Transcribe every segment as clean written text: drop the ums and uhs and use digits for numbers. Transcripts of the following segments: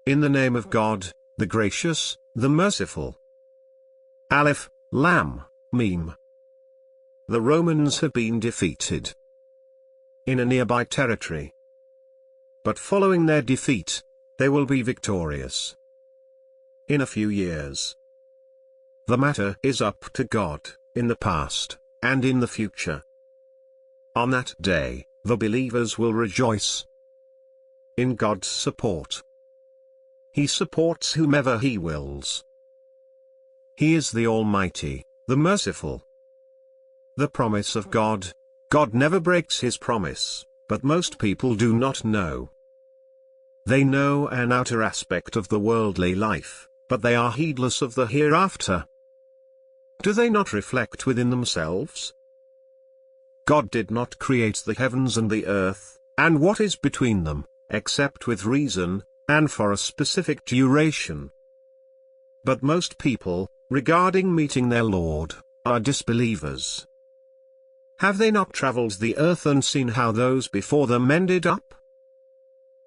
in the name of God, the Gracious, the Merciful. Aleph, Lam, Mim. The Romans have been defeated in a nearby territory. But following their defeat, they will be victorious in a few years. The matter is up to God, in the past, and in the future. On that day, the believers will rejoice in God's support. He supports whomever He wills. He is the Almighty, the Merciful. The promise of God. God never breaks His promise, but most people do not know. They know an outer aspect of the worldly life, but they are heedless of the hereafter. Do they not reflect within themselves? God did not create the heavens and the earth, and what is between them, except with reason, and for a specific duration. But most people, regarding meeting their Lord, are disbelievers. Have they not traveled the earth and seen how those before them ended up?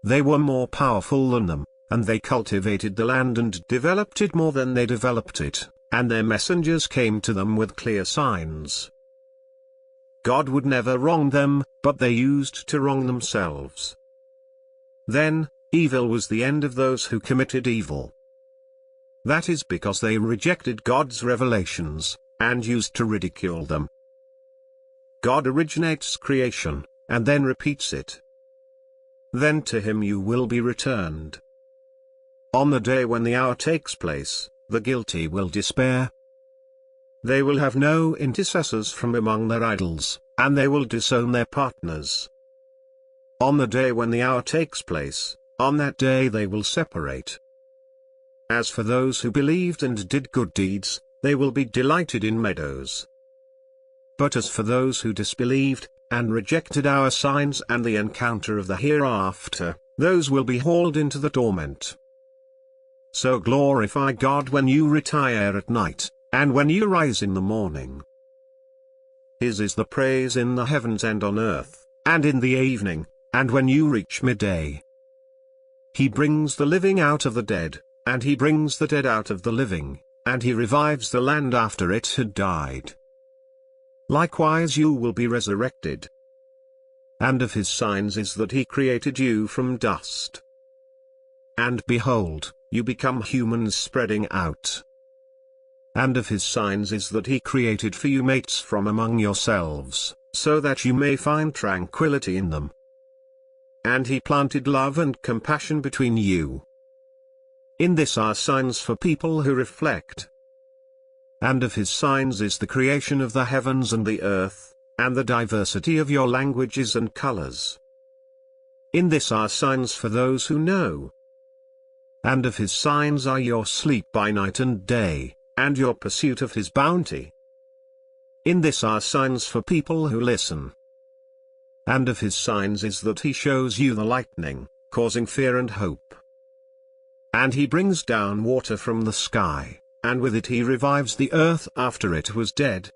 They were more powerful than them, and they cultivated the land and developed it more than they developed it, and their messengers came to them with clear signs. God would never wrong them, but they used to wrong themselves. Then, evil was the end of those who committed evil. That is because they rejected God's revelations, and used to ridicule them. God originates creation, and then repeats it. Then to Him you will be returned. On the day when the hour takes place, the guilty will despair. They will have no intercessors from among their idols, and they will disown their partners. On the day when the hour takes place, on that day they will separate. As for those who believed and did good deeds, they will be delighted in meadows. But as for those who disbelieved, and rejected our signs and the encounter of the hereafter, those will be hauled into the torment. So glorify God when you retire at night, and when you rise in the morning. His is the praise in the heavens and on earth, and in the evening, and when you reach midday. He brings the living out of the dead, and He brings the dead out of the living, and He revives the land after it had died. Likewise you will be resurrected. And of His signs is that He created you from dust. And behold, you become humans spreading out. And of His signs is that He created for you mates from among yourselves, so that you may find tranquility in them. And He planted love and compassion between you. In this are signs for people who reflect. And of His signs is the creation of the heavens and the earth, and the diversity of your languages and colors. In this are signs for those who know. And of His signs are your sleep by night and day, and your pursuit of His bounty. In this are signs for people who listen. And of His signs is that He shows you the lightning, causing fear and hope. And He brings down water from the sky, and with it He revives the earth after it was dead.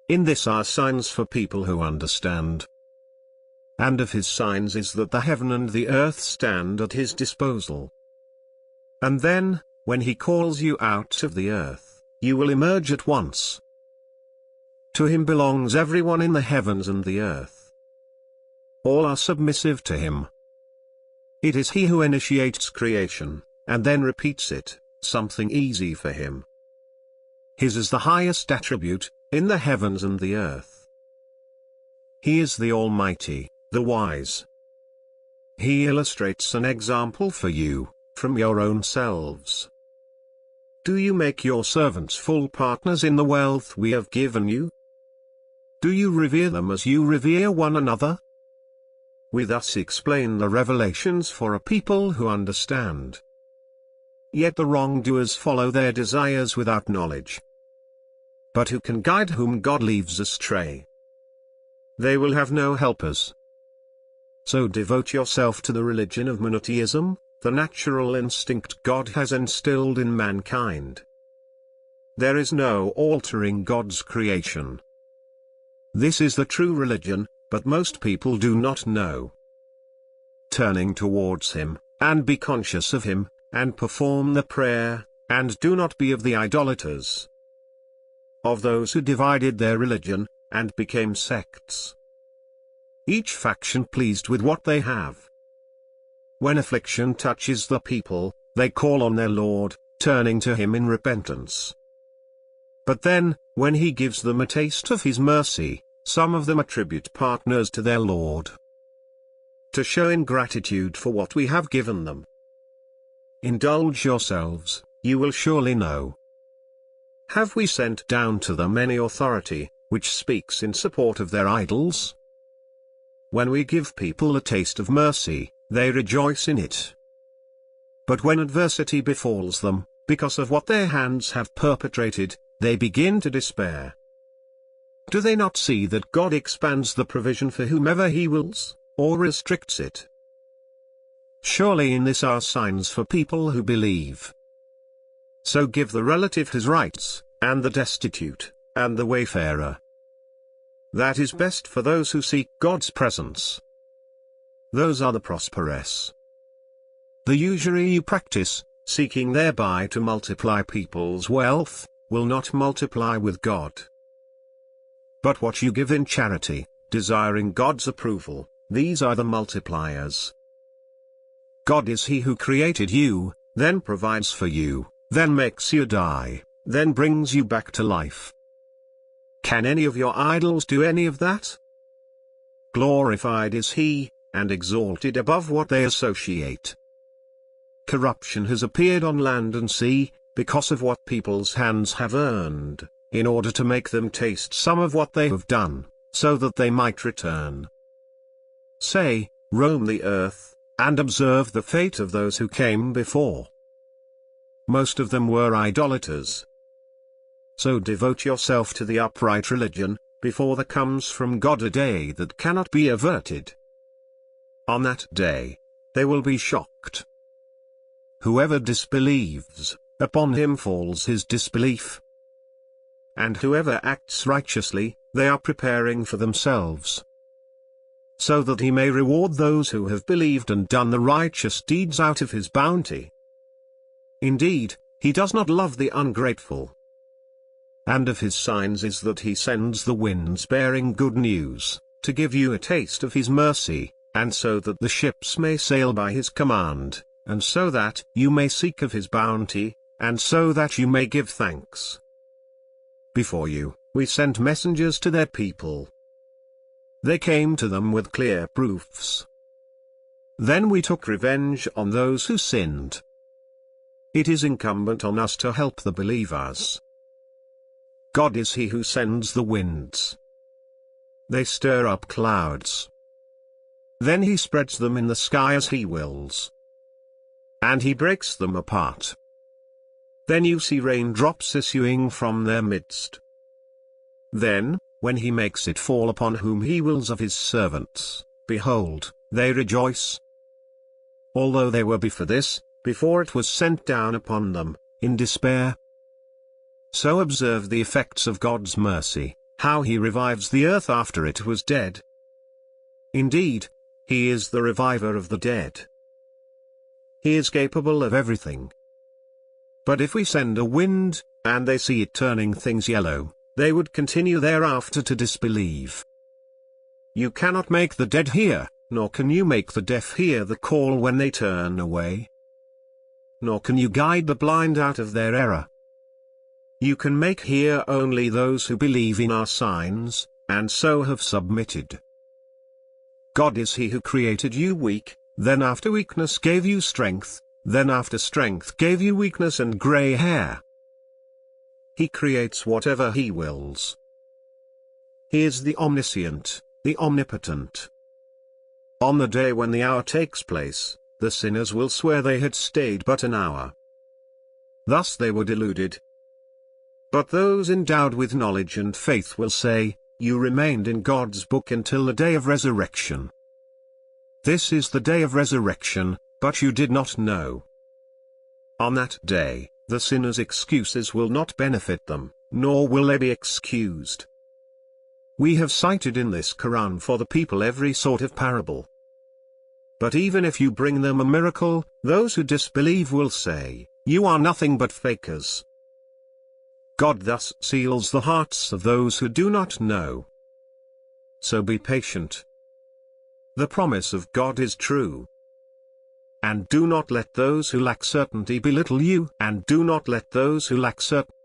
In this are signs for people who understand. And of His signs is that the heaven and the earth stand at His disposal. And then, when He calls you out of the earth, you will emerge at once. To Him belongs everyone in the heavens and the earth. All are submissive to Him. It is He who initiates creation, and then repeats it, something easy for Him. His is the highest attribute, in the heavens and the earth. He is the Almighty, the Wise. He illustrates an example for you, from your own selves. Do you make your servants full partners in the wealth we have given you? Do you revere them as you revere one another? We thus explain the revelations for a people who understand. Yet the wrongdoers follow their desires without knowledge. But who can guide whom God leaves astray? They will have no helpers. So devote yourself to the religion of monotheism, the natural instinct God has instilled in mankind. There is no altering God's creation. This is the true religion, but most people do not know. Turning towards Him, and be conscious of him, and perform the prayer, and do not be of the idolaters, of those who divided their religion, and became sects. Each faction pleased with what they have. When affliction touches the people, they call on their Lord, turning to him in repentance. But then, when he gives them a taste of his mercy, some of them attribute partners to their Lord, to show ingratitude for what we have given them. Indulge yourselves, you will surely know. Have we sent down to them any authority, which speaks in support of their idols? When we give people a taste of mercy, they rejoice in it. But when adversity befalls them, because of what their hands have perpetrated, they begin to despair. Do they not see that God expands the provision for whomever he wills, or restricts it? Surely in this are signs for people who believe. So give the relative his rights, and the destitute, and the wayfarer. That is best for those who seek God's presence. Those are the prosperous. The usury you practice, seeking thereby to multiply people's wealth, will not multiply with God. But what you give in charity, desiring God's approval, these are the multipliers. God is he who created you, then provides for you, then makes you die, then brings you back to life. Can any of your idols do any of that? Glorified is he, and exalted above what they associate. Corruption has appeared on land and sea, because of what people's hands have earned, in order to make them taste some of what they have done, so that they might return. Say, roam the earth, and observe the fate of those who came before. Most of them were idolaters. So devote yourself to the upright religion, before there comes from God a day that cannot be averted. On that day, they will be shocked. Whoever disbelieves, upon him falls his disbelief. And whoever acts righteously, they are preparing for themselves, so that he may reward those who have believed and done the righteous deeds out of his bounty. Indeed, he does not love the ungrateful. And of his signs is that he sends the winds bearing good news, to give you a taste of his mercy, and so that the ships may sail by his command, and so that you may seek of his bounty, and so that you may give thanks. Before you, we sent messengers to their people. They came to them with clear proofs. Then we took revenge on those who sinned. It is incumbent on us to help the believers. God is he who sends the winds. They stir up clouds. Then he spreads them in the sky as he wills. And he breaks them apart. Then you see raindrops issuing from their midst. Then, when he makes it fall upon whom he wills of his servants, behold, they rejoice. Although they were before this, before it was sent down upon them, in despair. So observe the effects of God's mercy, how he revives the earth after it was dead. Indeed, he is the reviver of the dead. He is capable of everything. But if we send a wind, and they see it turning things yellow, they would continue thereafter to disbelieve. You cannot make the dead hear, nor can you make the deaf hear the call when they turn away. Nor can you guide the blind out of their error. You can make hear only those who believe in our signs, and so have submitted. God is he who created you weak, then after weakness gave you strength, then after strength gave you weakness and gray hair. He creates whatever he wills. He is the omniscient, the omnipotent. On the day when the hour takes place, the sinners will swear they had stayed but an hour. Thus they were deluded. But those endowed with knowledge and faith will say, you remained in God's book until the day of resurrection. This is the day of resurrection, but you did not know. On that day, the sinners' excuses will not benefit them, nor will they be excused. We have cited in this Quran for the people every sort of parable. But even if you bring them a miracle, those who disbelieve will say, "You are nothing but fakers." God thus seals the hearts of those who do not know. So be patient. The promise of God is true. And do not let those who lack certainty belittle you. And do not let those who lack certainty